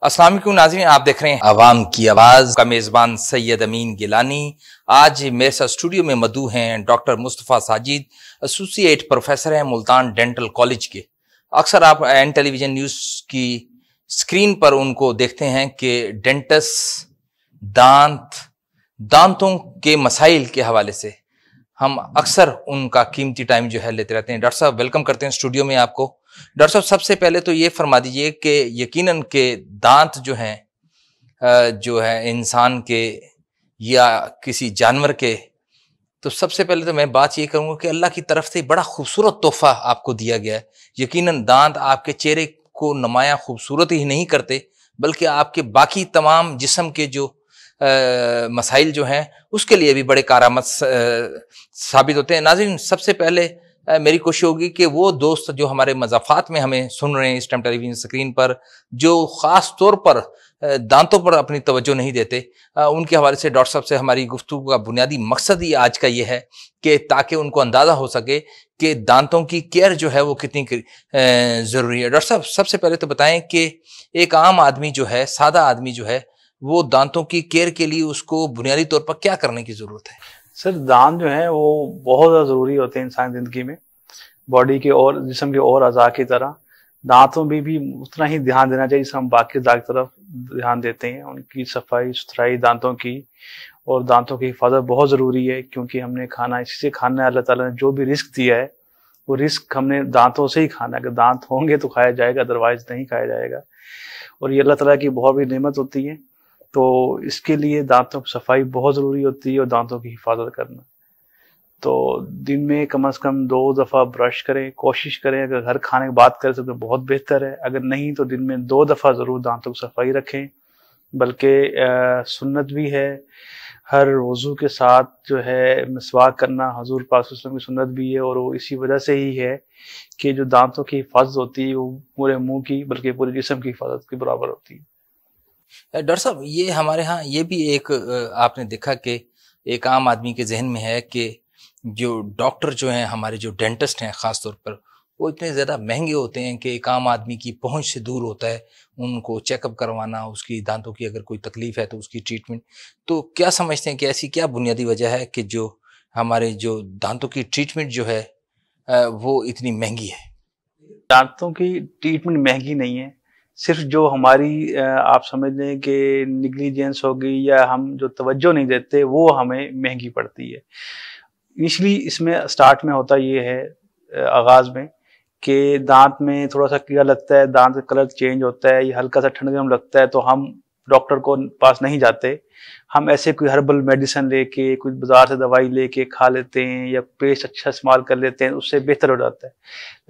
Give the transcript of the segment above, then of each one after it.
अस्सलाम वालेकुम नाज़रीन, आप देख रहे हैं आवाम की आवाज का मेजबान सैयद अमीन गिलानी। आज मेरे साथ स्टूडियो में मौजूद हैं doctor Mustafa Sajid, associate professor हैं मुल्तान डेंटल कॉलेज के। अक्सर आप एन टेलीविजन न्यूज़ की स्क्रीन पर उनको देखते हैं कि डेंटिस्ट दांतों के मसाइल के हवाले से हम अक्सर उनका कीमती टाइम जो है लेते रहते हैं। डॉक्टर साहब, वेलकम करते हैं स्टूडियो में आपको। डॉक्टर साहब, सबसे पहले तो ये फरमा दीजिए कि यकीनन के दांत जो है इंसान के या किसी जानवर के, तो सबसे पहले तो मैं बात ये करूंगा कि अल्लाह की तरफ से बड़ा खूबसूरत तोहफा आपको दिया गया है। यकीनन दांत आपके चेहरे को नुमाया खूबसूरत ही नहीं करते, बल्कि आपके बाकी तमाम जिस्म के जो मसाइल जो हैं उसके लिए भी बड़े कारआमद साबित होते हैं। नाज़रीन, सबसे पहले मेरी कोशिश होगी कि वो दोस्त जो हमारे मज़ाफ़ात में हमें सुन रहे हैं इस टाइम टेलीविजन स्क्रीन पर, जो ख़ास तौर पर दांतों पर अपनी तवज्जो नहीं देते, उनके हवाले से डॉक्टर साहब से हमारी गुफ्तगू का बुनियादी मकसद ही आज का ये है कि ताकि उनको अंदाज़ा हो सके कि दांतों की केयर जो है वो कितनी ज़रूरी है। डॉक्टर साहब, सबसे पहले तो बताएं कि एक आम आदमी जो है, सादा आदमी जो है, वो दांतों की केयर के लिए उसको बुनियादी तौर पर क्या करने की ज़रूरत है? सर, दांत जो है वो बहुत ज़्यादा ज़रूरी होते हैं इंसान ज़िंदगी में। बॉडी के और जिस्म के और अज़ा की तरह दांतों में भी उतना ही ध्यान देना चाहिए जिससे हम बाकी अज़ा की तरफ ध्यान देते हैं। उनकी सफाई सुथराई दांतों की और दांतों की हिफाजत बहुत ज़रूरी है, क्योंकि हमने खाना इसी से खाना है। अल्लाह ताला ने जो भी रिस्क दिया है वो रिस्क हमने दांतों से ही खाना है। अगर दांत होंगे तो खाया जाएगा, अदरवाइज नहीं खाया जाएगा। और ये अल्लाह ताला की बहुत बड़ी नेमत होती है, तो इसके लिए दांतों की सफाई बहुत ज़रूरी होती है और दांतों की हिफाजत करना। तो दिन में कम से कम 2 दफ़ा ब्रश करें, कोशिश करें। अगर घर खाने की बात करें तो बहुत बेहतर है, अगर नहीं तो दिन में 2 दफ़ा ज़रूर दांतों की सफाई रखें। बल्कि सुन्नत भी है, हर वज़ू के साथ जो है मिसवाक करना हजूर पाक सल्लल्लाहु अलैहि वसल्लम की सुन्नत भी है, और वो इसी वजह से ही है कि जो दांतों की हिफाजत होती है वो पूरे मुँह की बल्कि पूरे जिस्म की हिफाजत के बराबर होती है। डॉक्टर साहब, ये हमारे यहाँ ये भी एक आपने देखा कि एक आम आदमी के जहन में है कि जो डॉक्टर जो हैं, हमारे जो डेंटिस्ट हैं ख़ास तौर पर, वो इतने ज़्यादा महंगे होते हैं कि एक आम आदमी की पहुंच से दूर होता है उनको चेकअप करवाना, उसकी दांतों की अगर कोई तकलीफ़ है तो उसकी ट्रीटमेंट। तो क्या समझते हैं कि ऐसी क्या बुनियादी वजह है कि जो हमारे जो दांतों की ट्रीटमेंट जो है वो इतनी महंगी है? दांतों की ट्रीटमेंट महंगी नहीं है, सिर्फ जो हमारी आप समझ लें कि निग्लिजेंस होगी या हम जो तवज्जो नहीं देते वो हमें महंगी पड़ती है। इनिशियली इसमें स्टार्ट में होता ये है आगाज़ में कि दांत में थोड़ा सा कीड़ा लगता है, दांत का कलर चेंज होता है, ये हल्का सा ठंड गर्म लगता है, तो हम डॉक्टर को पास नहीं जाते। हम ऐसे कोई हर्बल मेडिसिन लेके, कुछ बाजार से दवाई लेके खा लेते हैं या पेस्ट अच्छा इस्तेमाल कर लेते हैं, उससे बेहतर हो जाता है।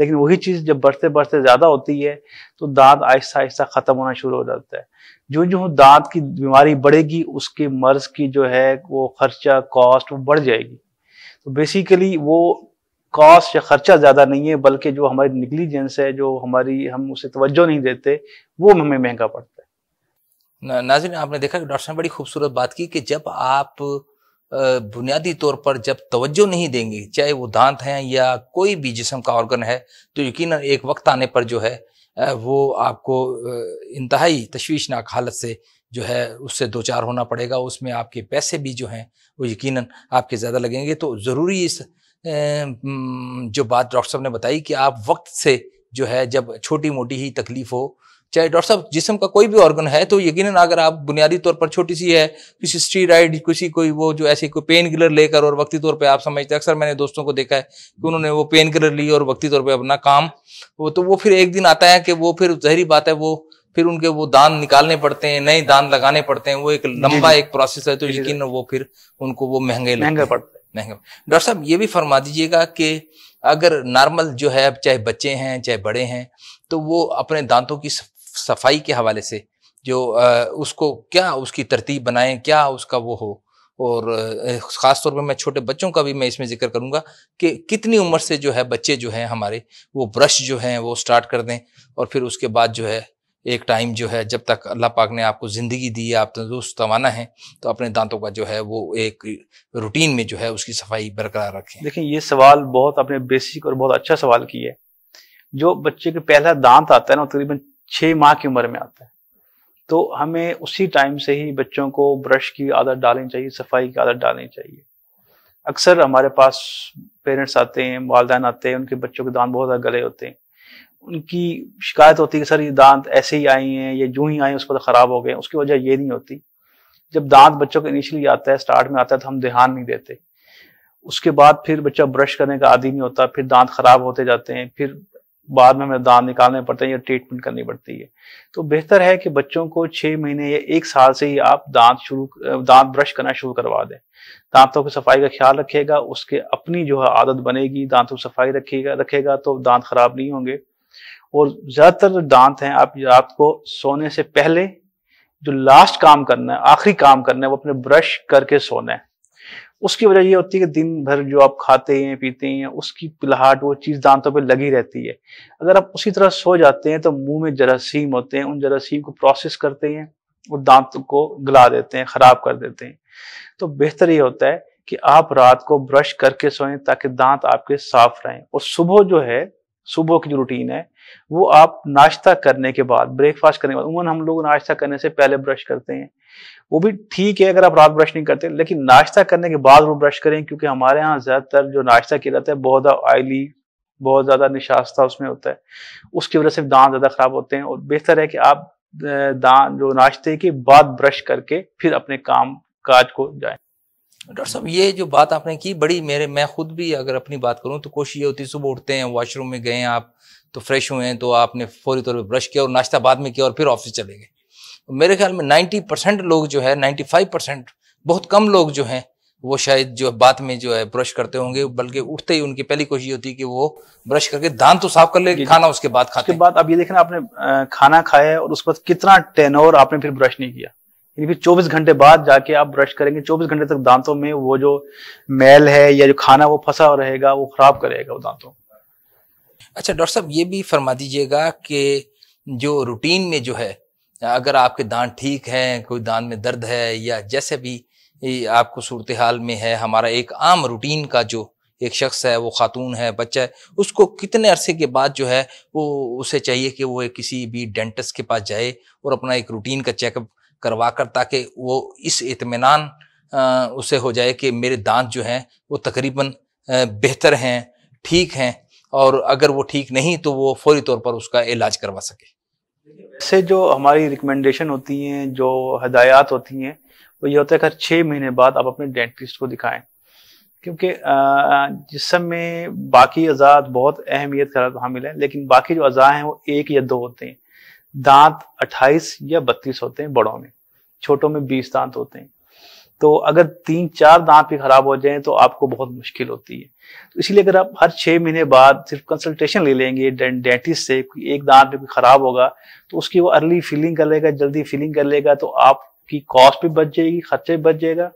लेकिन वही चीज़ जब बढ़ते बढ़ते ज़्यादा होती है तो दांत आहिस्ता आहिस्ता ख़त्म होना शुरू हो जाता है। जो जो दांत की बीमारी बढ़ेगी उसके मर्ज़ की जो है वो खर्चा कॉस्ट वो बढ़ जाएगी। तो बेसिकली वो कॉस्ट या खर्चा ज़्यादा नहीं है, बल्कि जो हमारी निग्लिजेंस है, जो हमारी हम उसे तवज्जो नहीं देते, वो हमें महंगा पड़ता है। नाज़रीन, आपने देखा कि डॉक्टर साहब ने बड़ी खूबसूरत बात की कि जब आप बुनियादी तौर पर जब तवज्जो नहीं देंगे, चाहे वो दांत हैं या कोई भी जिस्म का ऑर्गन है, तो यकीनन एक वक्त आने पर जो है वो आपको इंतहाई तशवीशनाक हालत से जो है उससे दो चार होना पड़ेगा। उसमें आपके पैसे भी जो हैं वो यकीनन आपके ज़्यादा लगेंगे। तो ज़रूरी इस जो बात डॉक्टर साहब ने बताई कि आप वक्त से जो है जब छोटी मोटी ही तकलीफ हो, चाहे डॉक्टर साहब जिस्म का कोई भी ऑर्गन है, तो यकीनन अगर आप बुनियादी तौर पर छोटी सी है, किसी स्टीरॉइड, किसी कोई वो जो ऐसी कोई पेन किलर लेकर और वक्ती तौर पे आप समझते हैं, अक्सर मैंने दोस्तों को देखा है कि उन्होंने वो पेन किलर ली और वक्ती तौर पे अपना काम वो फिर एक दिन आता है कि वो फिर ज़ाहिरी बात है वो फिर उनके वो दांत निकालने पड़ते हैं, नए दांत लगाने पड़ते हैं, वो एक लंबा एक प्रोसेस है, तो यकीनन वो फिर उनको वो महंगा पड़ता है। महंगा। डॉक्टर साहब, ये भी फरमा दीजिएगा कि अगर नॉर्मल जो है, चाहे बच्चे हैं चाहे बड़े हैं, तो वो अपने दांतों की सफाई के हवाले से जो उसको क्या उसकी तरतीब बनाएं, क्या उसका वो हो, और ख़ास तौर पे मैं छोटे बच्चों का भी मैं इसमें जिक्र करूंगा कि कितनी उम्र से जो है बच्चे जो हैं हमारे वो ब्रश जो हैं वो स्टार्ट कर दें, और फिर उसके बाद जो है एक टाइम जो है जब तक अल्लाह पाक ने आपको ज़िंदगी दी है, आप तंदुरुस्त तवाना है, तो अपने दांतों का जो है वो एक रूटीन में जो है उसकी सफाई बरकरार रखें। देखिए, ये सवाल बहुत आपने बेसिक और बहुत अच्छा सवाल किया है। जो बच्चे के पहला दांत आता है ना, तकरीबन 6 माह की उम्र में आता है। तो हमें उसी टाइम से ही बच्चों को ब्रश की आदत डालनी चाहिए, सफाई की आदत डालनी चाहिए। अक्सर हमारे पास पेरेंट्स आते हैं, वालिदैन आते हैं, उनके बच्चों के दांत बहुत ज्यादा गले होते हैं। उनकी शिकायत होती है कि सर ये दांत ऐसे ही आई हैं, ये यूं ही आए उसके बाद खराब हो गए। उसकी वजह ये नहीं होती, जब दांत बच्चों को इनिशियली आता है, स्टार्ट में आता है, तो हम ध्यान नहीं देते। उसके बाद फिर बच्चा ब्रश करने का आदी नहीं होता, फिर दांत खराब होते जाते हैं, फिर बाद में हमें दांत निकालने पड़ते हैं या ट्रीटमेंट करनी पड़ती है। तो बेहतर है कि बच्चों को 6 महीने या 1 साल से ही आप दांत ब्रश करना शुरू करवा दें। दांतों की सफाई का ख्याल रखेगा, उसके अपनी जो है आदत बनेगी, दांतों की सफाई रखेगा तो दांत खराब नहीं होंगे। और ज्यादातर दांत हैं, आप रात को सोने से पहले जो लास्ट काम करना है, आखिरी काम करना है, वो अपने ब्रश करके सोना है। उसकी वजह ये होती है कि दिन भर जो आप खाते हैं पीते हैं, उसकी पिलहाट वो चीज दांतों पे लगी रहती है। अगर आप उसी तरह सो जाते हैं तो मुंह में जरासीम होते हैं, उन जरासीम को प्रोसेस करते हैं और दांत को गला देते हैं, खराब कर देते हैं। तो बेहतर ये होता है कि आप रात को ब्रश करके सोएं ताकि दांत आपके साफ रहें। और सुबह जो है, सुबह की जो रूटीन है, वो आप नाश्ता करने के बाद, ब्रेकफास्ट करने के बाद, उम्मन हम लोग नाश्ता करने से पहले ब्रश करते हैं, वो भी ठीक है अगर आप रात ब्रश नहीं करते, लेकिन नाश्ता करने के बाद वो ब्रश करें, क्योंकि हमारे यहाँ ज्यादातर जो नाश्ता किया जाता है बहुत ज्यादा ऑयली, बहुत ज्यादा निशास्ता उसमें होता है, उसकी वजह से दांत ज्यादा खराब होते हैं। और बेहतर है कि आप दांत जो नाश्ते के बाद ब्रश करके फिर अपने काम काज को जाएं। डॉक्टर साहब, ये जो बात आपने की बड़ी, मैं खुद भी अगर अपनी बात करूं तो कोशिश ये होती है, सुबह उठते हैं, वॉशरूम में गए आप तो फ्रेश हुए हैं, तो आपने फौरी तौर पे ब्रश किया और नाश्ता बाद में किया और फिर ऑफिस चले गए। मेरे ख्याल में 90% लोग जो है, 95%, बहुत कम लोग जो हैं वो शायद जो बाद में जो है ब्रश करते होंगे, बल्कि उठते ही उनकी पहली कोशिश होती है कि वो ब्रश करके दांत तो साफ कर ले, खाना उसके बाद खाते हैं। उसके बाद अब ये देखना, आपने खाना खाया है और उसके बाद कितना 10 आवर आपने फिर ब्रश नहीं किया, यानी फिर 24 घंटे बाद जाके आप ब्रश करेंगे। 24 घंटे तक दांतों में वो जो मैल है या जो खाना वो फंसा रहेगा, वो खराब करेगा वो दांतों। अच्छा डॉक्टर साहब, ये भी फरमा दीजिएगा कि जो रूटीन में जो है, अगर आपके दांत ठीक हैं, कोई दांत में दर्द है या जैसे भी आपको सूरत हाल में है, हमारा एक आम रूटीन का जो एक शख्स है, वो खातून है, बच्चा है, उसको कितने अरसे के बाद जो है वो उसे चाहिए कि वो किसी भी डेंटिस्ट के पास जाए और अपना एक रूटीन का चेकअप करवा कर, ताकि वो इस इत्मीनान उसे हो जाए कि मेरे दांत जो हैं वो तकरीबन बेहतर हैं, ठीक हैं, और अगर वो ठीक नहीं तो वो फौरी तौर पर उसका इलाज करवा सके। इससे जो हमारी रिकमेंडेशन होती हैं, जो हदायत होती हैं, वो ये होता है कि हर 6 महीने बाद आप अपने डेंटिस्ट को दिखाएं, क्योंकि जिस्म में बाकी अज़ा बहुत अहमियत का हामिल है, लेकिन बाकी जो अज़ा हैं वो 1 या 2 होते हैं। दांत 28 या 32 होते हैं बड़ों में, छोटों में 20 दांत होते हैं। तो अगर 3-4 दांत भी खराब हो जाएं तो आपको बहुत मुश्किल होती है। तो इसलिए अगर आप हर 6 महीने बाद सिर्फ कंसल्टेशन ले लेंगे डेंटिस्ट से, एक दांत भी खराब होगा तो उसकी वो अर्ली फिलिंग कर लेगा, जल्दी फिलिंग कर लेगा, तो आपकी कॉस्ट भी बच जाएगी, खर्चे भी बच जाएगा,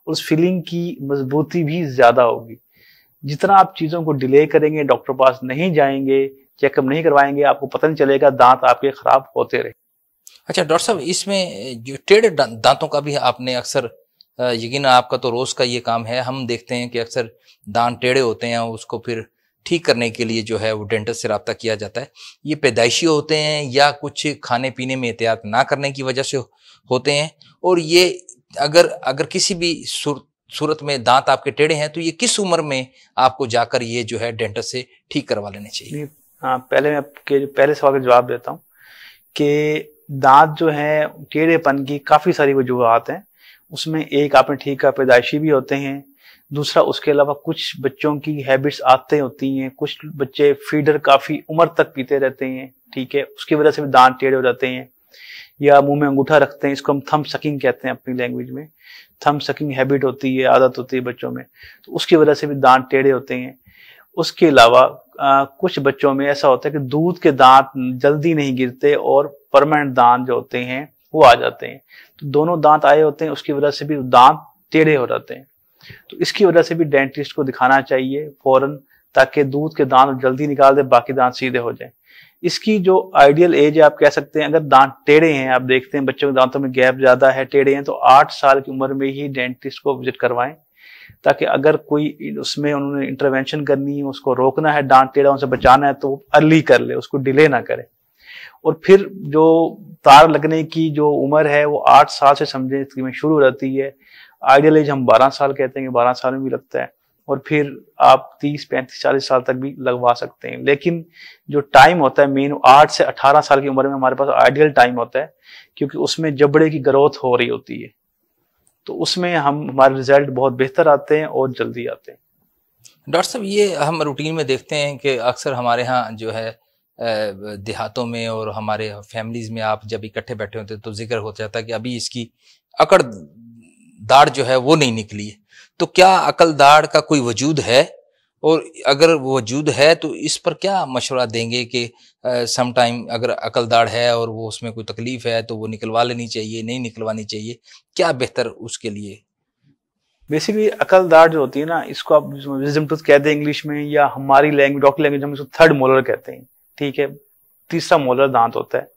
उस फिलिंग की मजबूती भी ज्यादा होगी। जितना आप चीजों को डिले करेंगे, डॉक्टर पास नहीं जाएंगे, चेकअप नहीं करवाएंगे, आपको पता नहीं चलेगा, दांत आपके खराब होते रहे। अच्छा डॉक्टर साहब, इसमें जो टेढ़े दांतों का भी आपने अक्सर, यकीन आपका तो रोज का ये काम है, हम देखते हैं कि अक्सर दांत टेढ़े होते हैं, उसको फिर ठीक करने के लिए जो है वो डेंटिस्ट से रब्ता किया जाता है। ये पैदाइशी होते हैं या कुछ खाने पीने में एहतियात ना करने की वजह से होते हैं? और ये अगर किसी भी सूरत में दांत आपके टेढ़े हैं तो ये किस उम्र में आपको जाकर ये जो है डेंटिस्ट से ठीक करवा लेने चाहिए? हाँ, पहले मैं आपके पहले सवाल का जवाब देता हूँ कि दांत जो है टेढ़ेपन की काफी सारी वजूहात हैं। उसमें एक आपने ठीक कहा, पैदाइशी भी होते हैं। दूसरा, उसके अलावा कुछ बच्चों की हैबिट्स आते होती हैं, कुछ बच्चे फीडर काफी उम्र तक पीते रहते हैं, ठीक है, उसकी वजह से भी दांत टेढ़े हो जाते हैं। या मुंह में अंगूठा रखते हैं, इसको हम थंब सकिंग कहते हैं अपनी लैंग्वेज में, थंब सकिंग हैबिट होती है, आदत होती है बच्चों में, तो उसकी वजह से भी दांत टेढ़े होते हैं। उसके अलावा कुछ बच्चों में ऐसा होता है कि दूध के दांत जल्दी नहीं गिरते और परमानेंट दांत जो होते हैं वो आ जाते हैं। तो दोनों दांत आए होते हैं, उसकी वजह से भी दांत टेढ़े हो जाते हैं। तो इसकी वजह से भी डेंटिस्ट को दिखाना चाहिए फौरन, ताकि दूध के दांत जल्दी निकाल दे, बाकी दांत सीधे हो जाए। इसकी जो आइडियल एज है, आप कह सकते हैं, अगर दांत टेढ़े हैं, आप देखते हैं बच्चों के दांतों में गैप ज्यादा है, टेढ़े हैं, तो 8 साल की उम्र में ही डेंटिस्ट को विजिट करवाएं, ताकि अगर कोई उसमें उन्होंने इंटरवेंशन करनी है, उसको रोकना है, दांत टेढ़ा उनसे बचाना है, तो अर्ली कर ले, उसको डिले ना करे। और फिर जो तार लगने की जो उम्र है वो 8 साल से समझे में शुरू हो जाती है। आइडियल एज हम 12 साल कहते हैं कि 12 साल में भी लगता है, और फिर आप 30, 35, 40 साल तक भी लगवा सकते हैं। लेकिन जो टाइम होता है मेन 8 से 18 साल की उम्र में हमारे पास आइडियल टाइम होता है, क्योंकि उसमें जबड़े की ग्रोथ हो रही होती है, तो उसमें हमारे रिजल्ट बहुत बेहतर आते हैं और जल्दी आते हैं। डॉक्टर साहब, ये हम रूटीन में देखते हैं कि अक्सर हमारे यहाँ जो है देहातों में और हमारे फैमिलीज में आप जब इकट्ठे बैठे होते हैं तो जिक्र हो जाता है कि अभी इसकी अकड़ दाढ़ जो है वो नहीं निकली है। तो क्या अकल दाढ़ का कोई वजूद है, और अगर वो वजूद है तो इस पर क्या मशवरा देंगे कि सम टाइम अगर अकल दाढ़ है और वो उसमें कोई तकलीफ है तो वो निकलवा लेनी चाहिए, नहीं निकलवानी चाहिए, क्या बेहतर उसके लिए? बेसिकली अकल दाढ़ जो होती है ना, इसको आप विजडम टूथ कहते हैं इंग्लिश में, या हमारी लैंग्वेज डॉक्टर लैंग्वेज हम इसको थर्ड मोलर कहते हैं, ठीक है, तीसरा मोलर दांत होता है।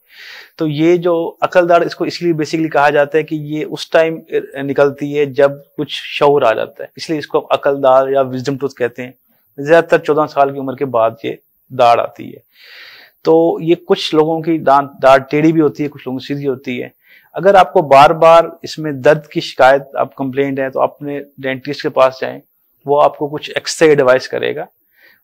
तो ये जो अकल दाढ़, इसको इसलिए बेसिकली कहा जाता है कि ये उस टाइम निकलती है जब कुछ शऊर आ जाता है, इसलिए इसको अकल दाढ़ या विजडम टूथ कहते हैं। ज्यादातर 14 साल की उम्र के बाद ये दाढ़ आती है। तो ये कुछ लोगों की दाढ़ टेढ़ी भी होती है, कुछ लोगों की सीधी होती है। अगर आपको बार बार इसमें दर्द की शिकायत, आप कंप्लेंट है, तो अपने डेंटिस्ट के पास जाएं, वो आपको कुछ एक्सरे एडवाइस करेगा,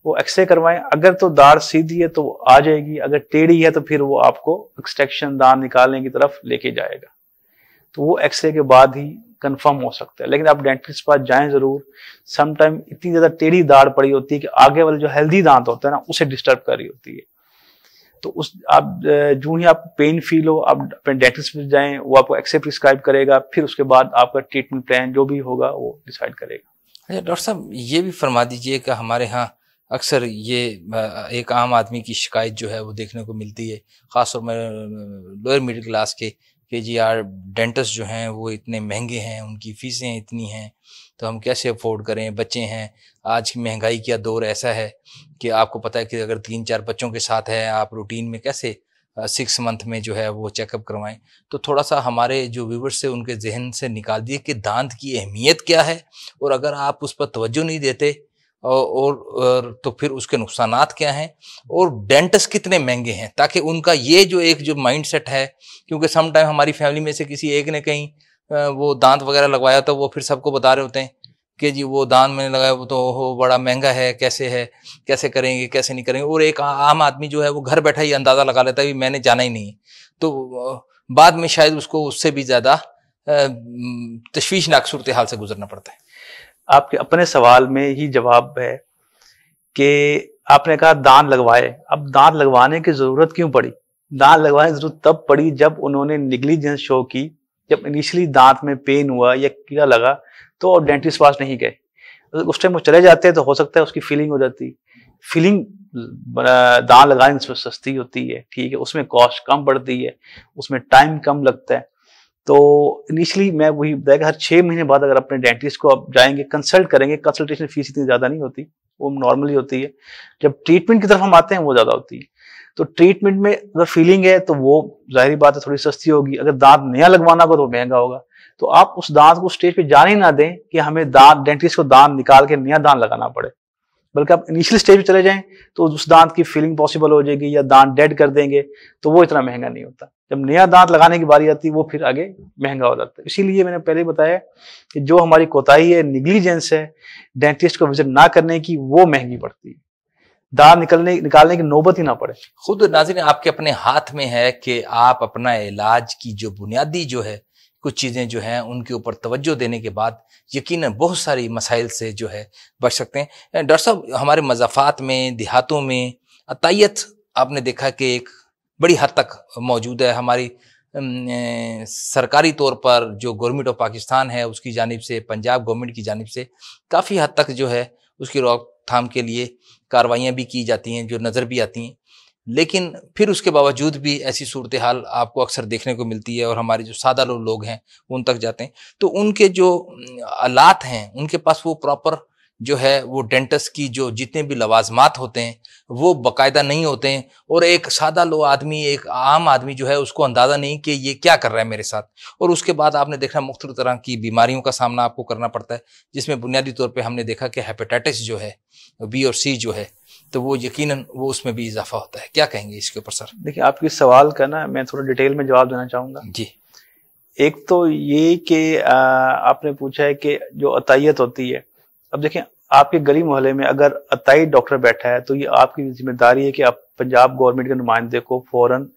वो एक्सरे करवाएं। अगर तो दाढ़ सीधी है तो आ जाएगी, अगर टेढ़ी है तो फिर वो आपको एक्सट्रैक्शन, दांत निकालने की तरफ लेके जाएगा। तो वो एक्सरे के बाद ही कंफर्म हो सकता है। लेकिन आप डेंटिस्ट के पास जाएं जरूर। समटाइम इतनी ज्यादा टेढ़ी दाढ़ पड़ी होती है कि आगे वाले जो हेल्दी दांत होता है ना, उसे डिस्टर्ब कर रही होती है। तो उस आप जो ही आप पेन फील हो, आप अपने डेंटिस्ट पे जाएं, वो आपको एक्सरे प्रिस्क्राइब करेगा, फिर उसके बाद आपका ट्रीटमेंट प्लान जो भी होगा वो डिसाइड करेगा। अच्छा डॉक्टर साहब, ये भी फरमा दीजिए कि हमारे यहाँ अक्सर ये एक आम आदमी की शिकायत जो है वो देखने को मिलती है, खासतौर में लोअर मिडिल क्लास के जी यार डेंटिस्ट जो हैं वो इतने महंगे हैं, उनकी फीसें इतनी हैं, तो हम कैसे अफोर्ड करें, बच्चे हैं, आज की महंगाई का दौर ऐसा है कि आपको पता है कि अगर 3-4 बच्चों के साथ है, आप रूटीन में कैसे 6 मंथ में जो है वो चेकअप करवाएं। तो थोड़ा सा हमारे जो व्यूवर्स से उनके जहन से निकाल दिए कि दांत की अहमियत क्या है, और अगर आप उस पर तवज्जो नहीं देते और तो फिर उसके नुकसानात क्या हैं, और डेंटिस्ट कितने महंगे हैं, ताकि उनका ये जो माइंडसेट है, क्योंकि सम टाइम हमारी फैमिली में से किसी एक ने कहीं वो दांत वगैरह लगवाया तो वो फिर सबको बता रहे होते हैं कि जी वो दांत मैंने लगाया वो तो हो बड़ा महंगा है, कैसे करेंगे, कैसे नहीं करेंगे। और एक आम आदमी जो है वो घर बैठा ही अंदाजा लगा लेता है मैंने जाना ही नहीं, तो बाद में शायद उसको उससे भी ज्यादा तशवीशनाक सूरत हाल से गुजरना पड़ता है। आपके अपने सवाल में ही जवाब है कि आपने कहा दांत लगवाए। अब दांत लगवाने की जरूरत क्यों पड़ी? दांत लगवाने की जरूरत तब पड़ी जब उन्होंने निग्लिजेंस शो की, जब इनिशियली दांत में पेन हुआ या कीड़ा लगा तो डेंटिस्ट पास नहीं गए। उस टाइम वो चले जाते हैं तो हो सकता है उसकी फीलिंग हो जाती। फीलिंग दांत लगाने में सस्ती होती है, ठीक है, उसमें कॉस्ट कम पड़ती है, उसमें टाइम कम लगता है। तो इनिशियली मैं वही बताया कि हर 6 महीने बाद अगर अपने डेंटिस्ट को आप जाएंगे, कंसल्ट करेंगे, कंसल्टेशन फीस इतनी ज्यादा नहीं होती, वो नॉर्मली होती है। जब ट्रीटमेंट की तरफ हम आते हैं वो ज्यादा होती है। तो ट्रीटमेंट में अगर फीलिंग है तो वो जाहिर बात है थोड़ी सस्ती होगी, अगर दांत नया लगवाना होगा तो महंगा होगा। तो आप उस दांत को स्टेज पे जाने ही ना दें कि हमें डेंटिस्ट को दांत निकाल के नया दांत लगाना पड़े, बल्कि आप इनिशियल स्टेज पे चले जाएं तो उस दांत की फीलिंग पॉसिबल हो जाएगी, या दांत डेड कर देंगे तो वो इतना महंगा नहीं होता। जब नया दांत लगाने की बारी आती है वो फिर आगे महंगा हो जाता है। इसीलिए मैंने पहले बताया कि जो हमारी कोताही है, निग्लिजेंस है डेंटिस्ट को विजिट ना करने की, वो महंगी पड़ती है, दांत निकालने की नौबत ही ना पड़े। खुद नाज़रीन आपके अपने हाथ में है कि आप अपना इलाज की जो बुनियादी जो है कुछ चीज़ें जो हैं उनके ऊपर तवज्जो देने के बाद यकीनन बहुत सारी मसाइल से जो है बच सकते हैं। डॉक्टर साहब, हमारे मज़ाफ़ात में, देहातों में अतायत आपने देखा कि एक बड़ी हद तक मौजूद है। हमारी सरकारी तौर पर जो गवर्नमेंट ऑफ पाकिस्तान है उसकी जानिब से, पंजाब गवर्नमेंट की जानिब से काफ़ी हद तक जो है उसकी रोकथाम के लिए कार्रवाइयाँ भी की जाती हैं जो नज़र भी आती हैं, लेकिन फिर उसके बावजूद भी ऐसी सूरत हाल आपको अक्सर देखने को मिलती है और हमारे जो सादा लोग हैं उन तक जाते हैं तो उनके जो आलात हैं उनके पास वो प्रॉपर जो है वो डेंटिस्ट की जो जितने भी लवाजमात होते हैं वो बाकायदा नहीं होते हैं, और एक सादा लो आदमी, एक आम आदमी जो है उसको अंदाज़ा नहीं कि ये क्या कर रहा है मेरे साथ। और उसके बाद आपने देखा मुख्तलिफ तरह की बीमारियों का सामना आपको करना पड़ता है, जिसमें बुनियादी तौर पे हमने देखा कि हेपेटाइटिस जो है, बी और सी जो है, तो वो यकीनन वो उसमें भी इजाफा होता है। क्या कहेंगे इसके ऊपर सर? देखिए, आपके सवाल का ना मैं थोड़ा डिटेल में जवाब देना चाहूंगा जी। एक तो ये कि आपने पूछा है कि जो अतायत होती है, अब देखें आपके गली मोहल्ले में अगर अताई डॉक्टर बैठा है तो ये आपकी जिम्मेदारी है कि आप पंजाब गवर्नमेंट के नुमाइंदे को फौरन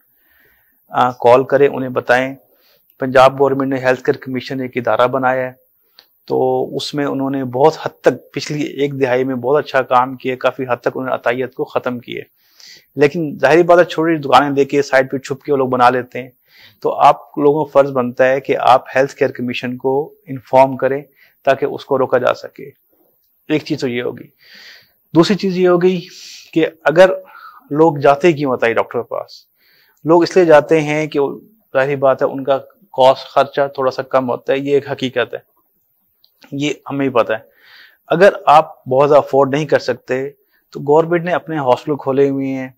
कॉल करें, उन्हें बताएं। पंजाब गवर्नमेंट ने हेल्थ केयर कमीशन एक इदारा बनाया है, तो उसमें उन्होंने बहुत हद तक पिछली एक दिहाई में बहुत अच्छा काम किया, काफी हद तक उन्होंने अतायत को खत्म किए। लेकिन जाहिर बात है छोटी दुकानें देके साइड पे छुप के वो लोग बना लेते हैं, तो आप लोगों का फर्ज बनता है कि आप हेल्थ केयर कमीशन को इन्फॉर्म करें ताकि उसको रोका जा सके। एक चीज तो ये होगी। दूसरी चीज ये होगी कि अगर लोग जाते क्यों होता है डॉक्टर के पास, लोग इसलिए जाते हैं कि जाहिर बात है उनका कॉस्ट खर्चा थोड़ा सा कम होता है, ये एक हकीकत है, ये हमें ही पता है। अगर आप बहुत ज्यादा अफोर्ड नहीं कर सकते तो गवर्नमेंट ने अपने हॉस्पिटल खोले हुए हैं,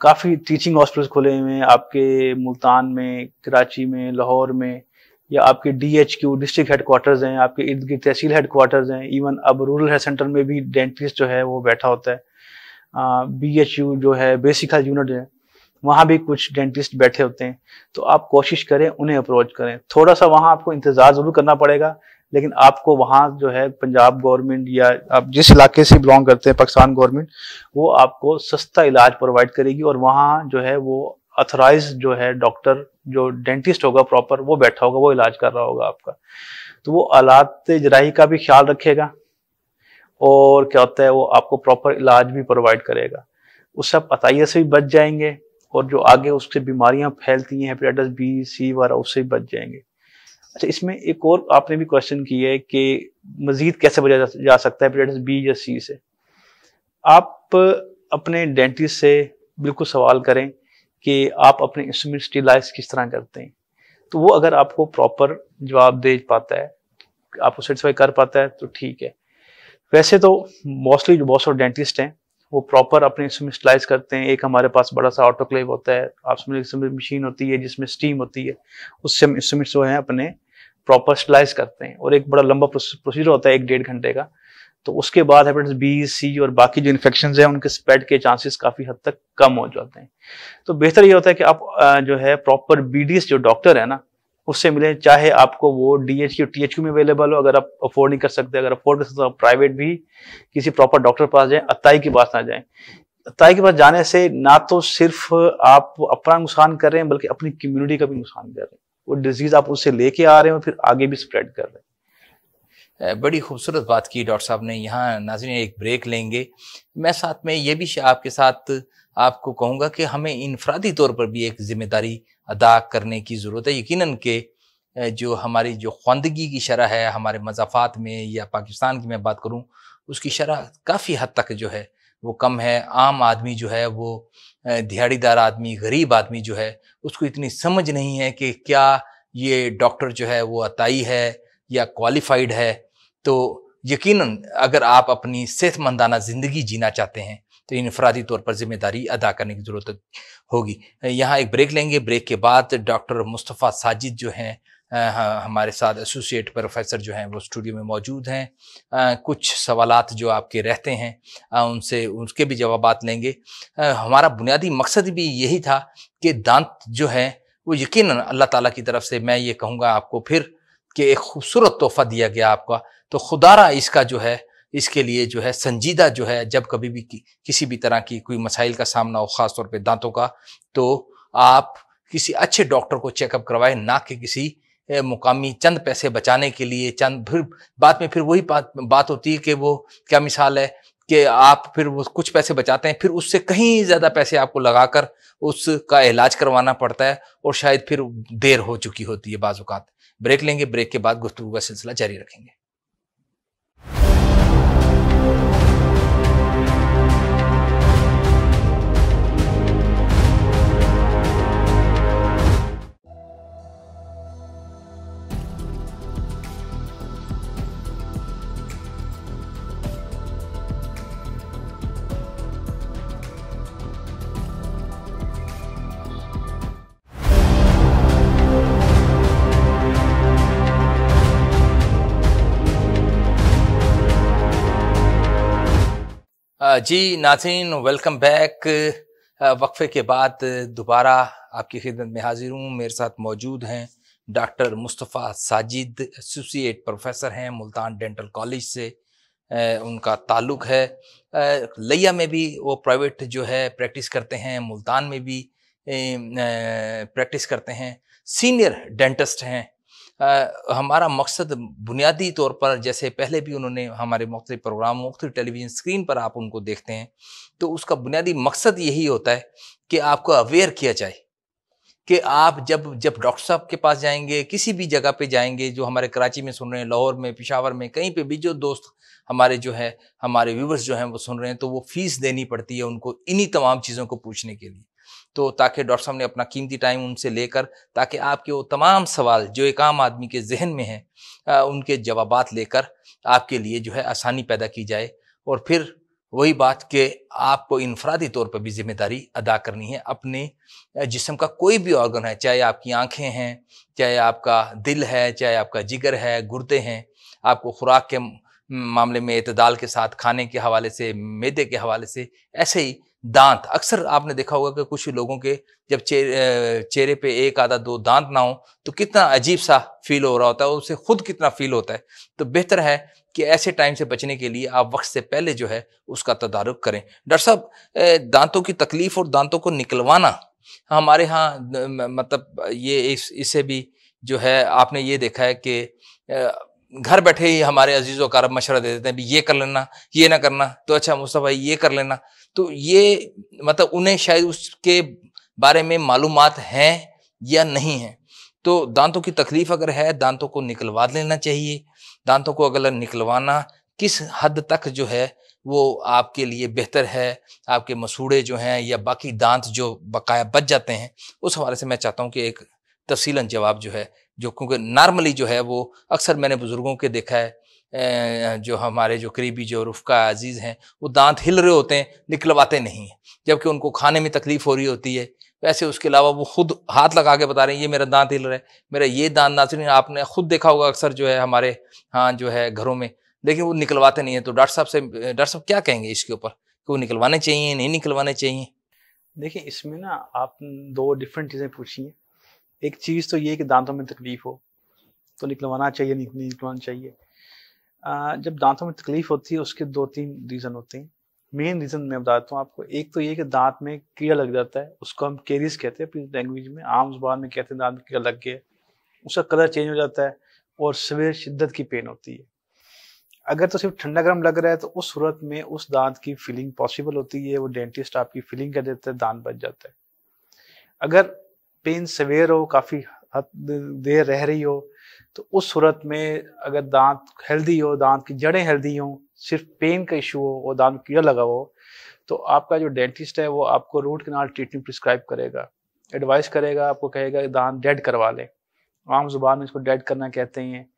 काफी टीचिंग हॉस्पिटल्स खोले हुए हैं आपके मुल्तान में, कराची में, लाहौर में, या आपके DHQ डिस्ट्रिक्ट हेडक्वार्टर्स हैं, आपके इर्द गिर्द तहसील हेडक्वार्टर्स हैं। इवन अब रूरल हेल्थ सेंटर में भी डेंटिस्ट जो है वो बैठा होता है। BHU जो है बेसिक हेल्थ यूनिट है, वहां भी कुछ डेंटिस्ट बैठे होते हैं। तो आप कोशिश करें उन्हें अप्रोच करें। थोड़ा सा वहां आपको इंतजार जरूर करना पड़ेगा, लेकिन आपको वहां जो है पंजाब गवर्नमेंट या आप जिस इलाके से बिलोंग करते हैं पाकिस्तान गवर्नमेंट, वो आपको सस्ता इलाज प्रोवाइड करेगी। और वहां जो है वो ऑथराइज जो है डॉक्टर जो डेंटिस्ट होगा प्रॉपर, वो बैठा होगा, वो इलाज कर रहा होगा आपका। तो वो आलात जराही का भी ख्याल रखेगा और क्या होता है वो आपको प्रॉपर इलाज भी प्रोवाइड करेगा। उससे आप अतायत से भी बच जाएंगे और जो आगे उससे बीमारियां फैलती हैं हेपेटाइटिस B, C वगैरह, उससे भी बच जाएंगे। अच्छा, इसमें एक और आपने भी क्वेश्चन किया है कि मजीद कैसे बचा जा सकता है हेपेटाइटिस B या C से। आप अपने डेंटिस्ट से बिल्कुल सवाल करें कि आप अपने इंस्ट्रूमेंट स्टेरिलाइज किस तरह करते हैं, तो वो अगर आपको प्रॉपर जवाब दे पाता है, आपको सेटिस्फाई कर पाता है तो ठीक है। वैसे तो मोस्टली जो बहुत सारे डेंटिस्ट हैं वो प्रॉपर अपने इंस्ट्रूमेंट स्टेरिलाइज करते हैं। एक हमारे पास बड़ा सा ऑटोक्लेव होता है, आपमें मशीन होती है जिसमें स्टीम होती है, उससे हम इंस्ट्रूमेंट्स जो है अपने प्रॉपर स्टेरिलाइज करते हैं। और एक बड़ा लंबा प्रोसीजर होता है 1-1.5 घंटे का। तो उसके बाद हेपेटाइटिस B, C और बाकी जो इन्फेक्शंस हैं उनके स्प्रेड के चांसेस काफी हद तक कम हो जाते हैं। तो बेहतर ये होता है कि आप जो है प्रॉपर BDS जो डॉक्टर है ना उससे मिले, चाहे आपको वो DHQ THQ में अवेलेबल हो। अगर आप अफोर्ड नहीं कर सकते, अगर अफोर्ड कर सकते तो आप प्राइवेट भी किसी प्रॉपर डॉक्टर के पास जाएं, अताई के पास ना जाएं। अताई के पास जाने से ना तो सिर्फ आप अपना नुकसान कर रहे हैं बल्कि अपनी कम्युनिटी का भी नुकसान कर रहे हैं। वो डिजीज आप उससे लेके आ रहे हैं और फिर आगे भी स्प्रेड कर रहे हैं। बड़ी खूबसूरत बात की डॉक्टर साहब ने। यहाँ नाज़रीन एक ब्रेक लेंगे। मैं साथ में ये भी आपके साथ आपको कहूँगा कि हमें इनफरादी तौर पर भी एक जिम्मेदारी अदा करने की ज़रूरत है। यकीनन के जो हमारी जो ख्वानदगी की शरह है हमारे मज़ाफ़ात में या पाकिस्तान की मैं बात करूँ, उसकी शरह काफ़ी हद तक जो है वो कम है। आम आदमी जो है वो दिहाड़ीदार आदमी, गरीब आदमी जो है उसको इतनी समझ नहीं है कि क्या ये डॉक्टर जो है वो अताई है या क्वालिफाइड है। तो यकीनन अगर आप अपनी सेहतमंदाना ज़िंदगी जीना चाहते हैं तो इनफरादी तौर पर जिम्मेदारी अदा करने की ज़रूरत होगी। यहाँ एक ब्रेक लेंगे। ब्रेक के बाद डॉक्टर मुस्तफ़ा साजिद जो हैं हमारे साथ एसोसिएट प्रोफेसर जो हैं वो स्टूडियो में मौजूद हैं। कुछ सवालात जो आपके रहते हैं उनसे उसके भी जवाबात लेंगे। हमारा बुनियादी मकसद भी यही था कि दांत जो है वो यकीनन अल्लाह ताला की तरफ से मैं ये कहूँगा आपको फिर कि एक खूबसूरत तोहफा दिया गया आपका, तो खुदारा इसका जो है इसके लिए जो है संजीदा जो है जब कभी भी किसी भी तरह की कोई मसाइल का सामना हो, ख़ास तौर पे दांतों का, तो आप किसी अच्छे डॉक्टर को चेकअप करवाएं, ना कि किसी मुकामी चंद पैसे बचाने के लिए चंद। फिर बाद में फिर वही बात होती है कि वो क्या मिसाल है कि आप फिर वो कुछ पैसे बचाते हैं, फिर उससे कहीं ज़्यादा पैसे आपको लगाकर उसका इलाज करवाना पड़ता है और शायद फिर देर हो चुकी होती है बाज़ औक़ात। ब्रेक लेंगे। ब्रेक के बाद गुफ्तगू का सिलसिला जारी रखेंगे। जी नाज़रीन, वेलकम बैक। वक्फे के बाद दोबारा आपकी खिदमत में हाजिर हूँ। मेरे साथ मौजूद हैं doctor Mustafa Sajid, associate professor हैं मुल्तान डेंटल कॉलेज से। उनका ताल्लुक़ है लिया में भी वो प्राइवेट जो है प्रैक्टिस करते हैं, मुल्तान में भी प्रैक्टिस करते हैं, सीनियर डेंटिस्ट हैं। हमारा मकसद बुनियादी तौर पर, जैसे पहले भी उन्होंने हमारे मुख्तलिफ प्रोग्राम, मुख्तलिफ टेलीविज़न स्क्रीन पर आप उनको देखते हैं, तो उसका बुनियादी मकसद यही होता है कि आपको अवेयर किया जाए कि आप जब जब डॉक्टर साहब के पास जाएंगे, किसी भी जगह पे जाएंगे, जो हमारे कराची में सुन रहे हैं, लाहौर में, पेशावर में, कहीं पे भी जो दोस्त हमारे जो है, हमारे व्यूवर्स जो हैं वो सुन रहे हैं, तो वो फीस देनी पड़ती है उनको इन्हीं तमाम चीज़ों को पूछने के लिए। तो ताकि डॉक्टर साहब ने अपना कीमती टाइम उनसे लेकर, ताकि आपके वो तमाम सवाल जो एक आम आदमी के जहन में हैं उनके जवाबात लेकर आपके लिए जो है आसानी पैदा की जाए। और फिर वही बात कि आपको इनफरादी तौर पर भी जिम्मेदारी अदा करनी है। अपने जिस्म का कोई भी ऑर्गन है, चाहे आपकी आंखें हैं, चाहे आपका दिल है, चाहे आपका जिगर है, गुर्दे हैं, आपको खुराक के मामले में एतदाल के साथ, खाने के हवाले से, मैदे के हवाले से, ऐसे ही दांत। अक्सर आपने देखा होगा कि कुछ लोगों के जब चेहरे पे एक आधा दो दांत ना हो तो कितना अजीब सा फील हो रहा होता है, उसे खुद कितना फील होता है। तो बेहतर है कि ऐसे टाइम से बचने के लिए आप वक्त से पहले जो है उसका तदारुक करें। डॉक्टर साहब, दांतों की तकलीफ और दांतों को निकलवाना हमारे यहाँ मतलब ये इससे भी जो है आपने ये देखा है कि घर बैठे ही हमारे अजीज़ों का मशवरा दे देते हैं, भी ये कर लेना, ये ना करना, तो अच्छा मुस्तफ़ा भाई ये कर लेना। तो ये मतलब उन्हें शायद उसके बारे में मालूमात हैं या नहीं है। तो दांतों की तकलीफ अगर है, दांतों को निकलवा लेना चाहिए। दांतों को अगर निकलवाना किस हद तक जो है वो आपके लिए बेहतर है, आपके मसूड़े जो हैं या बाकी दांत जो बकाया बच जाते हैं, उस हवाले से मैं चाहता हूँ कि एक तफसीलन जवाब जो है, जो क्योंकि नॉर्मली जो है वो अक्सर मैंने बुजुर्गों के देखा है, जो हमारे जो करीबी जो रुफ़का अजीज़ हैं, वो दांत हिल रहे होते हैं, निकलवाते नहीं हैं, जबकि उनको खाने में तकलीफ हो रही होती है। वैसे उसके अलावा वो खुद हाथ लगा के बता रहे हैं ये मेरा दांत हिल रहा है, मेरा ये दांत। नाज़रीन, आपने खुद देखा होगा अक्सर जो है हमारे यहाँ जो है घरों में, लेकिन वो निकलवाते नहीं है। तो डॉक्टर साहब क्या कहेंगे इसके ऊपर कि वो निकलवाने चाहिए, नहीं निकलवाने चाहिए? देखिए, इसमें ना आप दो डिफरेंट चीज़ें पूछी हैं। एक चीज़ तो ये कि दांतों में तकलीफ हो तो निकलवाना चाहिए, नहीं निकलवाना चाहिए। जब दांतों में तकलीफ होती है उसके 2-3 रीज़न होते हैं। मेन रीज़न मैं बताता हूँ आपको। एक तो ये कि दांत में कीड़ा लग जाता है, उसको हम कैरीज कहते हैं अपनी लैंग्वेज में, आम जुबान में कहते हैं दांत में कीड़ा लग गया, उसका कलर चेंज हो जाता है और सवेर शिद्दत की पेन होती है। अगर तो सिर्फ ठंडा गर्म लग रहा है तो उस सूरत में उस दांत की फिलिंग पॉसिबल होती है, वो डेंटिस्ट आपकी फिलिंग कर देता है, दांत बच जाता है। अगर पेन सवेर हो, काफ़ी देर रह रही हो, तो उस सूरत में अगर दांत हेल्दी हो, दांत की जड़ें हेल्दी हो, सिर्फ पेन का इशू हो और दांत में कीड़ा लगा हो, तो आपका जो डेंटिस्ट है वो आपको रूट कैनाल ट्रीटमेंट प्रिस्क्राइब करेगा, एडवाइस करेगा, आपको कहेगा दांत डेड करवा लें। आम जुबान में इसको डेड करना कहते हैं,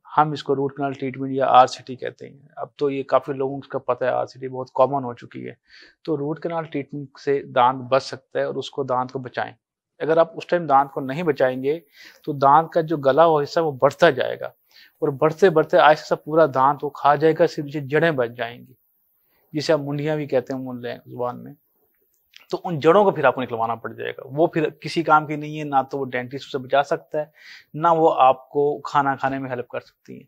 हम इसको रूट कैनाल ट्रीटमेंट या आरसीटी कहते हैं। अब तो ये काफ़ी लोगों को इसका पता है, आरसीटी बहुत कॉमन हो चुकी है। तो रूट कैनाल ट्रीटमेंट से दांत बच सकता है और उसको दांत को बचाएं। अगर आप उस टाइम दांत को नहीं बचाएंगे तो दांत का जो गला हुआ हिस्सा वो बढ़ता जाएगा और बढ़ते बढ़ते आहिस्ता पूरा दांत वो खा जाएगा, सिर्फ जड़ें बच जाएंगी, जिसे आप मुंडियां भी कहते हैं मुंडे जुबान में। तो उन जड़ों को फिर आपको निकलवाना पड़ जाएगा। वो फिर किसी काम की नहीं है, ना तो वो डेंटिस्ट उसे बचा सकता है, ना वो आपको खाना खाने में हेल्प कर सकती है।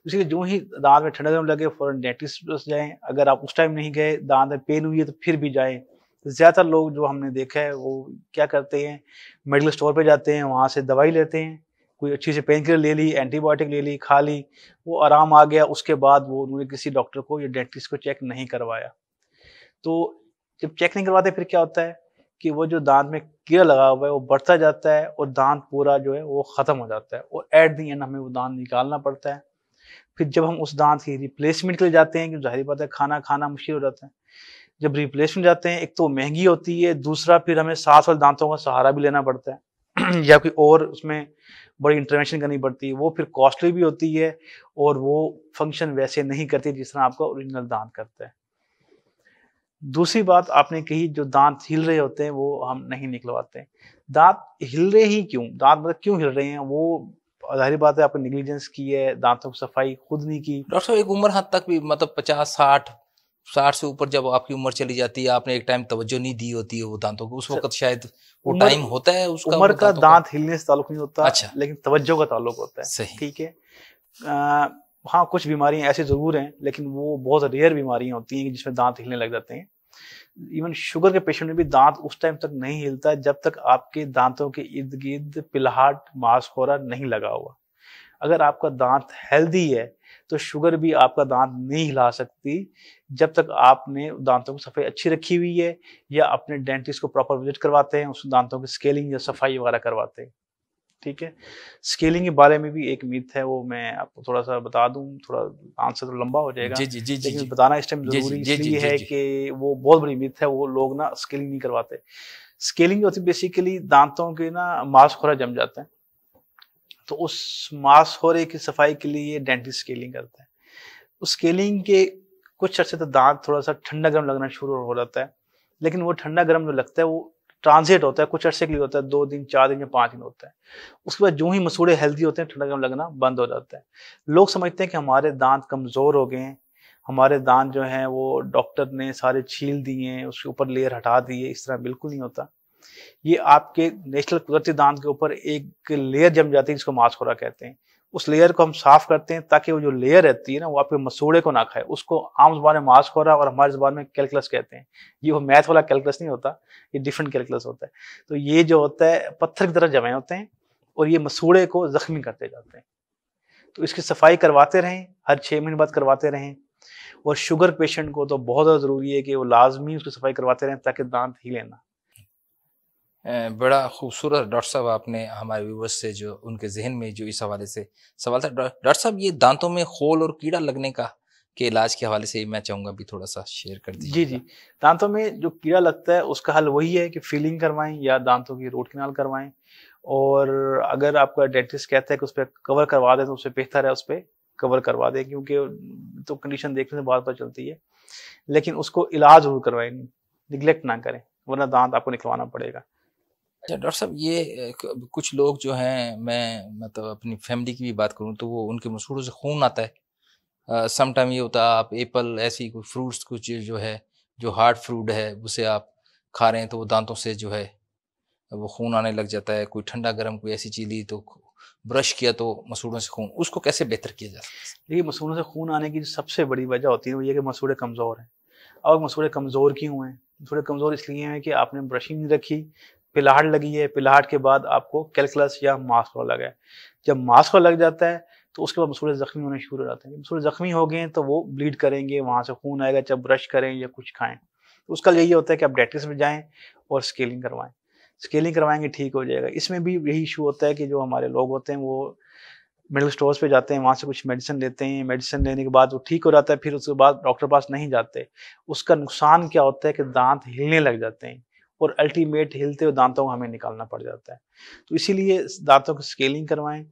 इसलिए जो ही दांत में ठंडा गर्म लगे फौरन डेंटिस्ट पास जाएं। अगर आप उस टाइम नहीं गए, दांत में पेन हुई है, तो फिर भी जाएं। ज्यादातर लोग जो हमने देखा है वो क्या करते हैं, मेडिकल स्टोर पे जाते हैं, वहां से दवाई लेते हैं, कोई अच्छी सी पेन किलर ले ली, एंटीबायोटिक ले ली, खा ली, वो आराम आ गया, उसके बाद वो उन्होंने किसी डॉक्टर को या डेंटिस्ट को चेक नहीं करवाया। तो जब चेक नहीं करवाते फिर क्या होता है कि वो जो दांत में कीड़ा लगा हुआ है वो बढ़ता जाता है और दांत पूरा जो है वो खत्म हो जाता है और एट दी एंड हमें वो दांत निकालना पड़ता है। फिर जब हम उस दांत की रिप्लेसमेंट के लिए जाते हैं, कि जाहिर बात है खाना खाना मुश्किल हो जाता है, जब रिप्लेसमेंट जाते हैं, एक तो महंगी होती है, दूसरा फिर हमें 7 वाले दांतों का सहारा भी लेना पड़ता है या कोई और उसमें बड़ी इंटरवेंशन करनी पड़ती है, वो फिर कॉस्टली भी होती है और वो फंक्शन वैसे नहीं करती जिस तरह आपका ओरिजिनल दांत करता है। दूसरी बात आपने कही, जो दांत हिल रहे होते हैं वो हम नहीं निकलवाते हैं। दांत हिल रहे ही क्यों, दांत मतलब क्यों हिल रहे हैं, वो जाहिर बात है आपने नेग्लिजेंस की है, दांतों की सफाई खुद नहीं की। डॉक्टर साहब, एक उम्र हद तक भी मतलब 50-60 60 से ऊपर जब आपकी उम्र चली जाती है, आपने एक टाइम तवज्जो नहीं दी होती है वो दांतों को, उस वक्त शायद वो टाइम होता है उसका, उम्र का दांत हिलने से ताल्लुक नहीं होता। अच्छा, लेकिन तवज्जो का ताल्लुक होता है। सही, ठीक है। हाँ, कुछ बीमारियां ऐसी जरूर हैं, लेकिन वो बहुत रेयर बीमारियां होती हैं जिसमें दांत हिलने लग जाते हैं। इवन शुगर के पेशेंट में भी दांत उस टाइम तक नहीं हिलता जब तक आपके दांतों के इर्द गिर्द पिलहाट, मांसखोरा नहीं लगा हुआ। अगर आपका दांत हेल्दी है तो शुगर भी आपका दांत नहीं हिला सकती जब तक आपने दांतों की सफाई अच्छी रखी हुई है, या अपने डेंटिस्ट को प्रॉपर विजिट करवाते हैं, उस दांतों की स्केलिंग या सफाई वगैरह करवाते हैं। ठीक है। स्केलिंग के बारे में भी एक मिथ है, वो मैं आपको थोड़ा सा बता दूं, थोड़ा आंसर तो लंबा हो जाएगा, जी जी जी जी, लेकिन बताना इस टाइम जरूरी इसलिए है कि वो बहुत बड़ी मिथ है, वो लोग ना स्केलिंग नहीं करवाते। स्केलिंग होती है बेसिकली दांतों के ना मांसखोरा जम जाते हैं, तो उस मांसखोरे की सफाई के लिए डेंटिस्ट स्केलिंग करता है। उस स्केलिंग के कुछ अर्से तक दांत थोड़ा सा ठंडा गर्म लगना शुरू हो जाता है, लेकिन वो ठंडा गर्म जो लगता है वो ट्रांजिट होता है, कुछ अर्से के लिए होता है, 2 दिन 4 दिन या 5 दिन होता है। उसके बाद जो ही मसूड़े हेल्दी होते हैं ठंडा गर्म लगना बंद हो जाता है। लोग समझते हैं कि हमारे दांत कमजोर हो गए हैं, हमारे दांत जो हैं वो डॉक्टर ने सारे छील दिए हैं, उसके ऊपर लेयर हटा दी है। इस तरह बिल्कुल नहीं होता। ये आपके नेचुरल कुदरती दांत के ऊपर एक लेयर जम जाती है जिसको मांसखोरा कहते हैं। उस लेयर को हम साफ करते हैं ताकि वो जो लेयर रहती है ना वो आपके मसूड़े को ना खाए। उसको आम जुबान में मांसखोरा और हमारी जुबान में कैलकुलस कहते हैं। ये वो मैथ वाला कैलकुलस नहीं होता, ये डिफरेंट कैलकुलस होता है। तो ये जो होता है पत्थर की तरह जमे होते हैं और ये मसूड़े को जख्मी करते जाते हैं। तो इसकी सफाई करवाते रहें, हर 6 महीने बाद करवाते रहें। और शुगर पेशेंट को तो बहुत ज़्यादा ज़रूरी है कि वो लाजमी उसकी सफाई करवाते रहें ताकि दांत हिले ना। बड़ा खूबसूरत डॉक्टर साहब आपने हमारे व्यूवर्स से जो उनके जहन में जो इस हवाले से सवाल था, डॉक्टर साहब ये दांतों में खोल और कीड़ा लगने का के इलाज के हवाले से मैं चाहूंगा भी थोड़ा सा शेयर कर दीजिए। जी जी, दांतों में जो कीड़ा लगता है उसका हल वही है कि फीलिंग करवाएं या दांतों की रूट कैनाल करवाएं। और अगर आपका डेंटिस्ट कहता है कि उस पर कवर करवा दें तो उससे बेहतर है उस पर कवर करवा दें, क्योंकि तो कंडीशन देखने से बात पता चलती है। लेकिन उसको इलाज जरूर करवाएं, निगलेक्ट ना करें, वरना दांत आपको निकलवाना पड़ेगा। अच्छा डॉक्टर साहब, ये कुछ लोग जो हैं, मैं मतलब अपनी फैमिली की भी बात करूं तो वो उनके मसूड़ों से खून आता है। सम टाइम ये होता है आप एप्पल ऐसी कोई फ्रूट्स कुछ जो है जो हार्ड फ्रूट है उसे आप खा रहे हैं तो वो दांतों से जो है वो खून आने लग जाता है। कोई ठंडा गर्म कोई ऐसी चीज ली तो ब्रश किया तो मसूड़ों से खून, उसको कैसे बेहतर किया जा सकता है? देखिए, मसूड़ों से खून आने की सबसे बड़ी वजह होती है वो ये कि मसूड़े कमजोर हैं। और मसूड़े कमजोर क्यों हैं? मसूड़े कमजोर इसलिए हैं कि आपने ब्रशिंग नहीं रखी, पिलाहट लगी है, पिलाहट के बाद आपको कैलकुलस या मांसखोरा लगा है। जब मांसखोरा लग जाता है तो उसके बाद मसूड़े जख्मी होने शुरू हो जाते हैं। मसूड़े जख्मी हो गए तो वो ब्लीड करेंगे, वहां से खून आएगा जब ब्रश करें या कुछ खाएं। तो उसका यही होता है कि आप डेंटिस्ट में जाएं और स्केलिंग करवाएं। स्केलिंग करवाएंगे ठीक हो जाएगा। इसमें भी यही इशू होता है कि जो हमारे लोग होते हैं वो मेडिकल स्टोर्स पे जाते हैं, वहाँ से कुछ मेडिसिन लेते हैं, मेडिसिन लेने के बाद वो ठीक हो जाता है, फिर उसके बाद डॉक्टर पास नहीं जाते। उसका नुकसान क्या होता है कि दांत हिलने लग जाते हैं और अल्टीमेट हिलते हुए दांतों को हमें निकालना पड़ जाता है। तो इसीलिए दांतों की स्केलिंग करवाएं।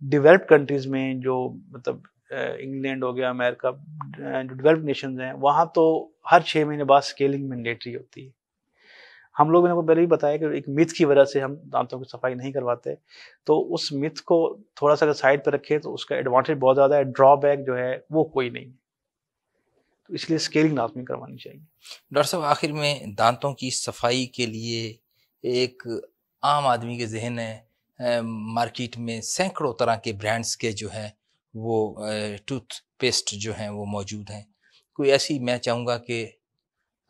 डेवलप्ड कंट्रीज में जो मतलब इंग्लैंड हो गया, अमेरिका, जो डेवलप्ड नेशंस हैं, वहाँ तो हर 6 महीने बाद स्केलिंग मैंडेटरी होती है। हम लोग, मैंने को पहले ही बताया कि एक मिथ की वजह से हम दांतों की सफाई नहीं करवाते। तो उस मिथ को थोड़ा सा अगर साइड पर रखें तो उसका एडवांटेज बहुत ज़्यादा है, ड्रॉबैक जो है वो कोई नहीं। तो इसलिए स्केलिंग लाजमी करवानी चाहिए। डॉक्टर साहब, आखिर में दांतों की सफाई के लिए एक आम आदमी के जहन है, मार्केट में सैकड़ों तरह के ब्रांड्स के जो हैं वो टूथ पेस्ट जो हैं वो मौजूद हैं। कोई ऐसी, मैं चाहूँगा कि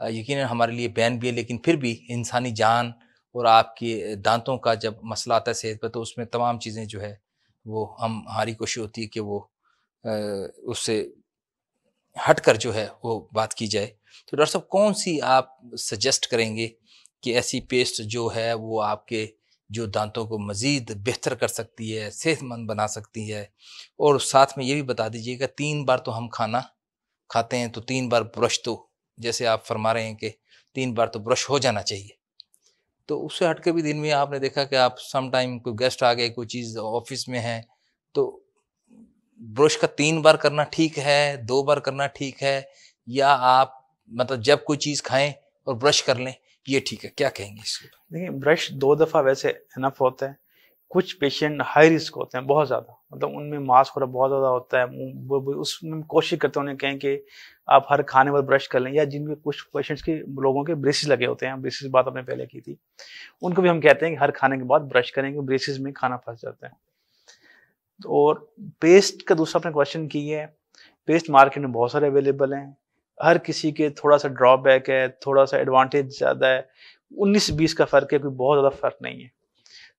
यकीनन हमारे लिए बैन भी है, लेकिन फिर भी इंसानी जान और आपके दांतों का जब मसला आता है सेहत पर, तो उसमें तमाम चीज़ें जो है वो हमारी कोशिश होती है कि वो उससे हटकर जो है वो बात की जाए। तो डॉक्टर साहब, कौन सी आप सजेस्ट करेंगे कि ऐसी पेस्ट जो है वो आपके जो दांतों को मज़ीद बेहतर कर सकती है, सेहतमंद बना सकती है? और साथ में ये भी बता दीजिएगा, 3 बार तो हम खाना खाते हैं तो 3 बार ब्रश, तो जैसे आप फरमा रहे हैं कि 3 बार तो ब्रश हो जाना चाहिए, तो उससे हट के भी दिन में आपने देखा कि आप सम टाइम कोई गेस्ट आ गए, कोई चीज़ ऑफिस में है, तो ब्रश का 3 बार करना ठीक है, 2 बार करना ठीक है, या आप मतलब जब कोई चीज़ खाएं और ब्रश कर लें ये ठीक है? क्या कहेंगे इसको? देखिए, ब्रश 2 दफ़ा वैसे इनफ होता है। कुछ पेशेंट हाई रिस्क होते हैं बहुत ज़्यादा, मतलब उनमें मांस खुरा बहुत ज़्यादा होता है, वो उसमें कोशिश करते हैं उन्हें कहें कि आप हर खाने पर ब्रश कर लें, या जिनमें कुछ पेशेंट्स के लोगों के ब्रेसिस लगे होते हैं, ब्रेसिस बात आपने पहले की थी, उनको भी हम कहते हैं कि हर खाने के बाद ब्रश करेंगे, ब्रेसिस में खाना फंस जाता है। और पेस्ट का दूसरा आपने क्वेश्चन की है, पेस्ट मार्केट में बहुत सारे अवेलेबल हैं, हर किसी के थोड़ा सा ड्रॉबैक है, थोड़ा सा एडवांटेज ज़्यादा है, 19-20 का फ़र्क है, कोई बहुत ज़्यादा फ़र्क नहीं है।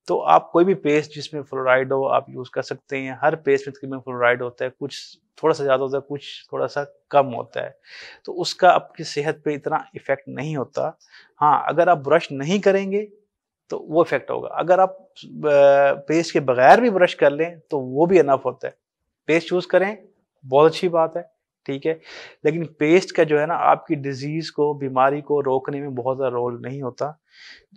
तो आप कोई भी पेस्ट जिसमें फ्लोराइड हो आप यूज़ कर सकते हैं। हर पेस्ट में तकरीबन फ्लोराइड होता है, कुछ थोड़ा सा ज़्यादा होता है, कुछ थोड़ा सा कम होता है, तो उसका आपकी सेहत पे इतना इफ़ेक्ट नहीं होता। हाँ, अगर आप ब्रश नहीं करेंगे तो वो इफ़ेक्ट होगा। अगर आप पेस्ट के बगैर भी ब्रश कर लें तो वो भी इनफ होता है। पेस्ट यूज़ करें, बहुत अच्छी बात है, ठीक है। लेकिन पेस्ट का जो है ना आपकी डिजीज़ को, बीमारी को रोकने में बहुत ज़्यादा रोल नहीं होता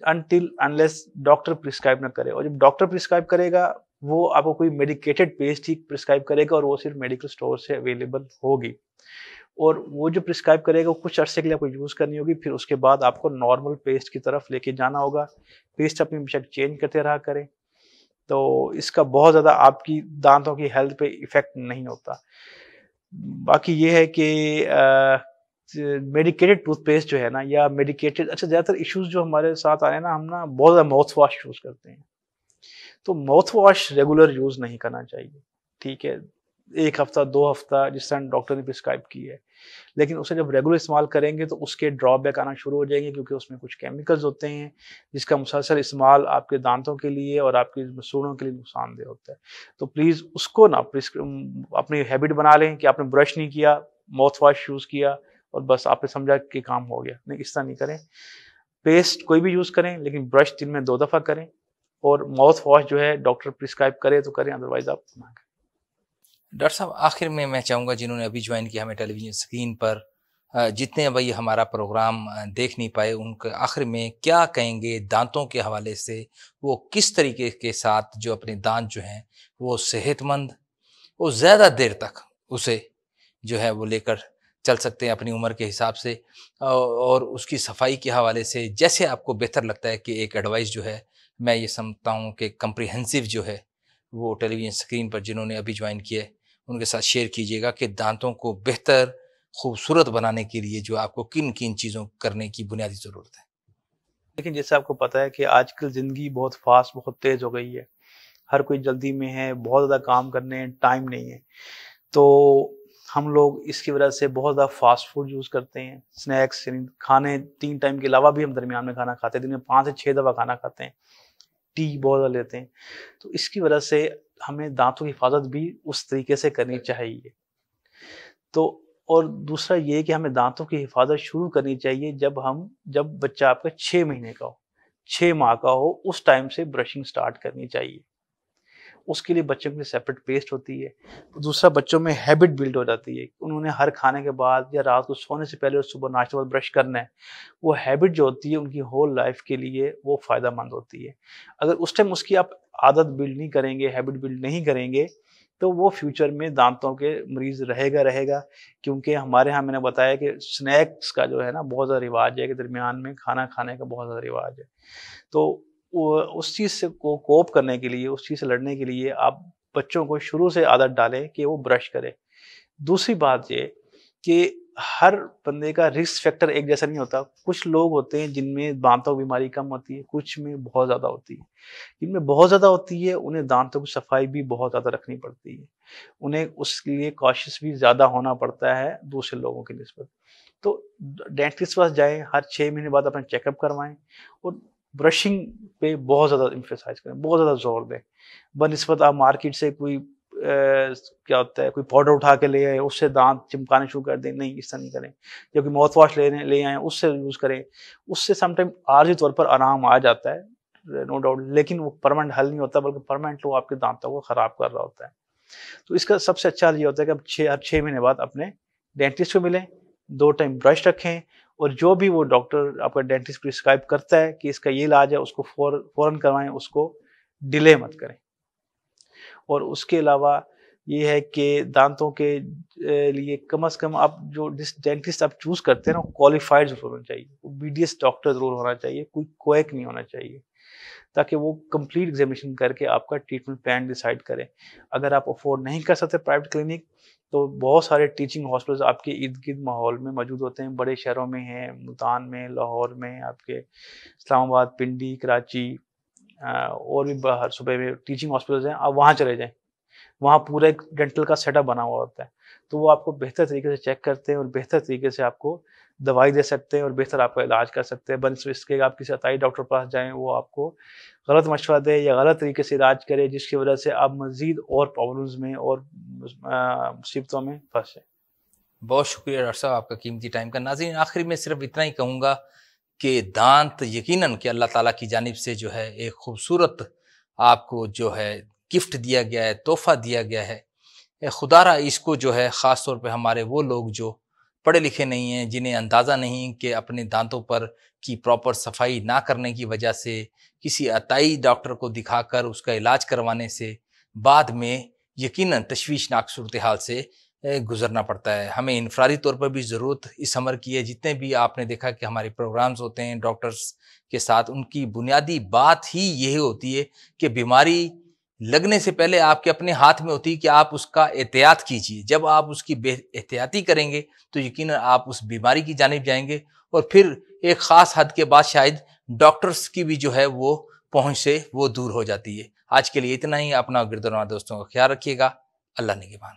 अनटिल अनलेस डॉक्टर प्रिस्क्राइब ना करे। और जब डॉक्टर प्रिस्क्राइब करेगा वो आपको कोई मेडिकेटेड पेस्ट ही प्रिस्क्राइब करेगा और वो सिर्फ मेडिकल स्टोर से अवेलेबल होगी। और वो जो प्रिस्क्राइब करेगा वो कुछ अरसे के लिए आपको यूज़ करनी होगी, फिर उसके बाद आपको नॉर्मल पेस्ट की तरफ लेके जाना होगा। पेस्ट अपनी बेशक चेंज करते रहा करें, तो इसका बहुत ज़्यादा आपकी दांतों की हेल्थ पे इफ़ेक्ट नहीं होता। बाकी ये है कि मेडिकेटेड टूथपेस्ट जो है ना, या मेडिकेटेड, अच्छा ज़्यादातर इश्यूज़ जो हमारे साथ आए हैं ना, हम ना बहुत ज़्यादा माउथ वॉश यूज़ करते हैं, तो माउथ वॉश रेगुलर यूज़ नहीं करना चाहिए, ठीक है। 1 हफ्ता 2 हफ्ता जिस तरह डॉक्टर ने प्रिस्क्राइब की है, लेकिन उसे जब रेगुलर इस्तेमाल करेंगे तो उसके ड्रॉबैक आना शुरू हो जाएंगे, क्योंकि उसमें कुछ केमिकल्स होते हैं जिसका मुसलसल इस्तेमाल आपके दांतों के लिए और आपकी सूढ़ों के लिए नुकसानदेह होता है। तो प्लीज़ उसको ना अपनी हैबिट बना लें कि आपने ब्रश नहीं किया, माउथ वॉश यूज़ किया और बस आपने समझा कि काम हो गया। नहीं, इस तरह नहीं करें। पेस्ट कोई भी यूज़ करें, लेकिन ब्रश दिन में 2 दफ़ा करें, और माउथ वॉश जो है डॉक्टर प्रिस्क्राइब करे तो करें, अदरवाइज़ आप ना करें। डॉक्टर साहब, आखिर में मैं चाहूँगा जिन्होंने अभी ज्वाइन किया हमें टेलीविज़न स्क्रीन पर, जितने भाई हमारा प्रोग्राम देख नहीं पाए, उनके आखिर में क्या कहेंगे दांतों के हवाले से? वो किस तरीके के साथ जो अपने दांत जो हैं वो सेहतमंद, वो ज़्यादा देर तक उसे जो है वो लेकर चल सकते हैं अपनी उम्र के हिसाब से, और उसकी सफाई के हवाले से जैसे आपको बेहतर लगता है कि एक एडवाइस जो है, मैं ये समझता हूँ कि कम्प्रिहेंसिव जो है वो टेलीविज़न स्क्रीन पर जिन्होंने अभी ज्वाइन किया है उनके साथ शेयर कीजिएगा कि दांतों को बेहतर खूबसूरत बनाने के लिए जो आपको किन किन चीज़ों करने की बुनियादी ज़रूरत है। लेकिन जैसे आपको पता है कि आजकल ज़िंदगी बहुत फास्ट, बहुत तेज़ हो गई है, हर कोई जल्दी में है, बहुत ज़्यादा काम करने हैं, टाइम नहीं है। तो हम लोग इसकी वजह से बहुत ज़्यादा फास्ट फूड यूज़ करते हैं, स्नैक्स, यानी खाने 3 टाइम के अलावा भी हम दरमियान में खाना खाते हैं, दिन में 5 से 6 दफ़ा खाना खाते हैं, टी बहुत ज़्यादा लेते हैं। तो इसकी वजह से हमें दांतों की हिफाजत भी उस तरीके से करनी चाहिए। तो और दूसरा ये कि हमें दांतों की हिफाजत शुरू करनी चाहिए जब बच्चा आपका 6 महीने का हो, 6 माह का हो, उस टाइम से ब्रशिंग स्टार्ट करनी चाहिए। उसके लिए बच्चों के लिए सेपरेट पेस्ट होती है। दूसरा, बच्चों में हैबिट बिल्ड हो जाती है, उन्होंने हर खाने के बाद या रात को सोने से पहले और सुबह नाश्ते के बाद ब्रश करना है। वो हैबिट जो होती है उनकी होल लाइफ के लिए वो फ़ायदेमंद होती है। अगर उस टाइम उसकी आप आदत बिल्ड नहीं करेंगे, हैबिट बिल्ड नहीं करेंगे, तो वो फ्यूचर में दांतों के मरीज़ रहेगा, क्योंकि हमारे यहाँ मैंने बताया कि स्नैक्स का जो है ना बहुत ज़्यादा रिवाज है, कि दरमियान में खाना खाने का बहुत ज़्यादा रिवाज है। तो वो उस चीज़ से को कोप करने के लिए, उस चीज़ से लड़ने के लिए आप बच्चों को शुरू से आदत डालें कि वो ब्रश करें। दूसरी बात ये कि हर बंदे का रिस्क फैक्टर एक जैसा नहीं होता। कुछ लोग होते हैं जिनमें दांतों की बीमारी कम होती है, कुछ में बहुत ज़्यादा होती है। जिनमें बहुत ज़्यादा होती है उन्हें दांतों की सफाई भी बहुत ज़्यादा रखनी पड़ती है। उन्हें उसके लिए कॉशियस भी ज़्यादा होना पड़ता है दूसरे लोगों की निस्बत। तो डेंटिस्ट के पास जाएँ, हर 6 महीने बाद अपना चेकअप करवाएँ और ब्रशिंग पे बहुत ज़्यादा एम्फसाइज़ करें, बहुत ज़्यादा ज़ोर दें। बनिस्बत आप मार्केट से कोई क्या होता है, कोई पाउडर उठा के ले आए, उससे दाँत चिपकाने शुरू कर दें, नहीं, ऐसा नहीं करें। या कोई माउथ वॉश ले आएँ, उससे यूज़ करें। उससे समटाइम आर्ज़ी तौर पर आराम आ जाता है, नो डाउट, लेकिन वो परमानेंट हल नहीं होता, बल्कि परमानेंट वो आपके दाँतों को खराब कर रहा होता है। तो इसका सबसे अच्छा ये होता है कि आप हर 6 महीने बाद अपने डेंटिस्ट को मिलें, 2 टाइम ब्रश रखें, और जो भी वो डॉक्टर आपका डेंटिस्ट प्रिस्क्राइब करता है कि इसका ये इलाज है, उसको फ़ौरन करवाएँ, उसको डिले मत करें। और उसके अलावा ये है कि दांतों के लिए कम से कम आप जो जिस डेंटिस्ट आप चूज़ करते हैं ना, वो क्वालिफाइड ज़रूर होना चाहिए, वो बीडीएस डॉक्टर ज़रूर होना चाहिए, कोई क्वैक नहीं होना चाहिए। ताकि वो कंप्लीट एग्जामिनेशन करके आपका ट्रीटमेंट प्लान डिसाइड करें। अगर आप अफोर्ड नहीं कर सकते प्राइवेट क्लिनिक, तो बहुत सारे टीचिंग हॉस्पिटल्स आपके इर्द-गिर्द माहौल में मौजूद होते हैं। बड़े शहरों में हैं, मुल्तान में, लाहौर में, आपके इस्लामाबाद, पिंडी, कराची, और भी बाहर सूबे में टीचिंग हॉस्पिटल्स हैं, आप वहाँ चले जाएँ। वहाँ पूरा एक डेंटल का सेटअप बना हुआ होता है। तो वो आपको बेहतर तरीके से चेक करते हैं और बेहतर तरीके से आपको दवाई दे सकते हैं और बेहतर आपका इलाज कर सकते हैं। बनस्बत इसके आप किसी अताई डॉक्टर के पास जाएँ, वो आपको गलत मशवरा दे या गलत तरीके से इलाज करे, जिसकी वजह से आप मज़ीद और प्रॉब्लम्स में और मुसीबतों में फँसे। बहुत शुक्रिया डॉक्टर साहब आपका कीमती टाइम का। नाज़रीन, आखिर में सिर्फ इतना ही कहूँगा कि दांत यकीनन कि अल्लाह ताला की जानिब से जो है एक खूबसूरत आपको जो है गिफ्ट दिया गया है, तोहफ़ा दिया गया है। खुदारा इसको जो है ख़ास तौर पे हमारे वो लोग जो पढ़े लिखे नहीं हैं, जिन्हें अंदाज़ा नहीं कि अपने दांतों पर की प्रॉपर सफाई ना करने की वजह से किसी अताई डॉक्टर को दिखाकर उसका इलाज करवाने से बाद में यकीनन तशवीशनाक सूरत हाल से गुजरना पड़ता है। हमें इनफरादी तौर पर भी ज़रूरत इस अमर की है। जितने भी आपने देखा कि हमारे प्रोग्राम्स होते हैं डॉक्टर्स के साथ, उनकी बुनियादी बात ही यही होती है कि बीमारी लगने से पहले आपके अपने हाथ में होती है कि आप उसका एहतियात कीजिए। जब आप उसकी बेएहतियाती करेंगे तो यकीनन आप उस बीमारी की जानिब जाएंगे और फिर एक ख़ास हद के बाद शायद डॉक्टर्स की भी जो है वो पहुँच से वो दूर हो जाती है। आज के लिए इतना ही। अपना गिरदोनवा दोस्तों का ख्याल रखिएगा। अल्लाह निगहबान।